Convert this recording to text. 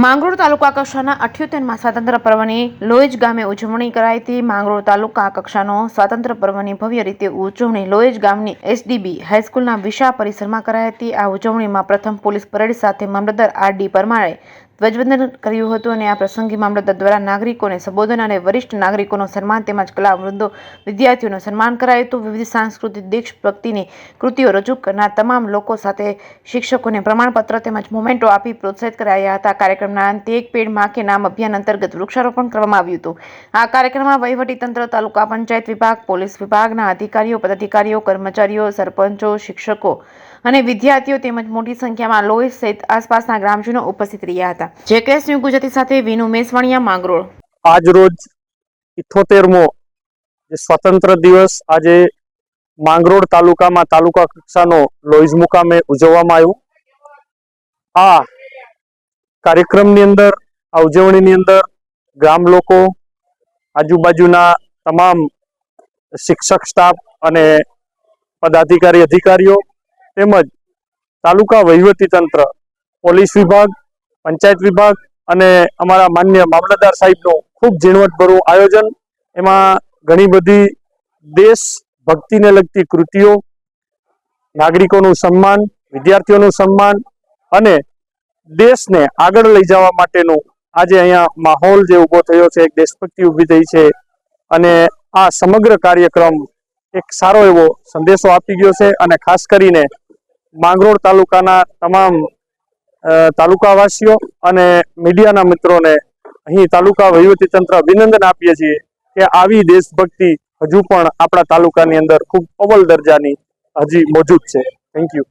માંગરોળ તાલુકા કક્ષાના 78મા સ્વાતંત્ર્ય પર્વની લોહેજ ગામે ઉજવણી કરાઈ હતી। માંગરોળ તાલુકા કક્ષાનો સ્વાતંત્ર્ય પર્વની ભવ્ય રીતે ઉજવણી લોહેજ ગામની એસડીબી હાઈસ્કૂલના વિશાળ પરિસરમાં કરાઈ હતી। આ ઉજવણીમાં પ્રથમ પોલીસ પરેડ સાથે મામલતદાર આર.ડી. પરમારે ધ્વજવંદન કર્યું હતું અને આ પ્રસંગે મામલતદાર દ્વારા નાગરિકોને સંબોધન અને વરિષ્ઠ નાગરિકોનું સન્માન તેમજ કલાવૃંદો વિદ્યાર્થીઓનું સન્માન કરાયું હતું। વિવિધ સાંસ્કૃતિક દેશભક્તિની કૃતિઓ રજૂ કરનાર તમામ લોકો સાથે શિક્ષકોને પ્રમાણપત્ર તેમજ મોમેન્ટો આપી પ્રોત્સાહિત કરાયા હતા। કાર્યક્રમના અંતે એક પેડ માં કે નામ અભિયાન અંતર્ગત વૃક્ષારોપણ કરવામાં આવ્યું હતું। આ કાર્યક્રમમાં વહીવટીતંત્ર, તાલુકા પંચાયત વિભાગ, પોલીસ વિભાગના અધિકારીઓ, પદાધિકારીઓ, કર્મચારીઓ, સરપંચો, શિક્ષકો અને વિદ્યાર્થીઓ તેમજ મોટી સંખ્યામાં લોહેજ સહિત આસપાસના ગ્રામજનો ઉપસ્થિત રહ્યા હતા। જેકેએસ ન્યૂઝ ગુજરાતી સાથે વિનુ મેસવાણીયા, માંગરોળ। આજ રોજ 78મો સ્વતંત્ર દિવસ આજે માંગરોળ તાલુકામાં તાલુકા કક્ષાનો લોહેજ મુકામે ઉજવવામાં આવ્યો। આ કાર્યક્રમની અંદર, આ ઉજવણીની અંદર ગ્રામ લોકો, આજુબાજુના તમામ શિક્ષક સ્ટાફ અને પદાધિકારી અધિકારીઓ તેમજ તાલુકા વહીવટી તંત્ર, પોલીસ વિભાગ, પંચાયત વિભાગ અને અમારા માન્ય મામલતદાર સાહેબનું ખૂબ ઝીણવટભર્યું આયોજન। એમાં ઘણી બધી દેશભક્તિને લગતી કૃતિઓ, નાગરિકોનું સન્માન, વિદ્યાર્થીઓનું સન્માન અને દેશને આગળ લઈ જવા માટેનું આજે અહીંયા માહોલ જે ઊભો થયો છે, એક દેશભક્તિ ઊભી થઈ છે અને આ સમગ્ર કાર્યક્રમ એક સારો એવો સંદેશો આપી ગયો છે અને ખાસ કરીને માંગરોળ તાલુકાના તમામ તાલુકાવાસીઓ અને મીડિયાના મિત્રોને અહીં તાલુકા વહીવટીતંત્ર અભિનંદન આપીએ છીએ કે આવી દેશભક્તિ હજુ પણ આપણા તાલુકાની અંદર ખૂબ અવ્વલ દરજાની હજી મોજૂદ છે। Thank you.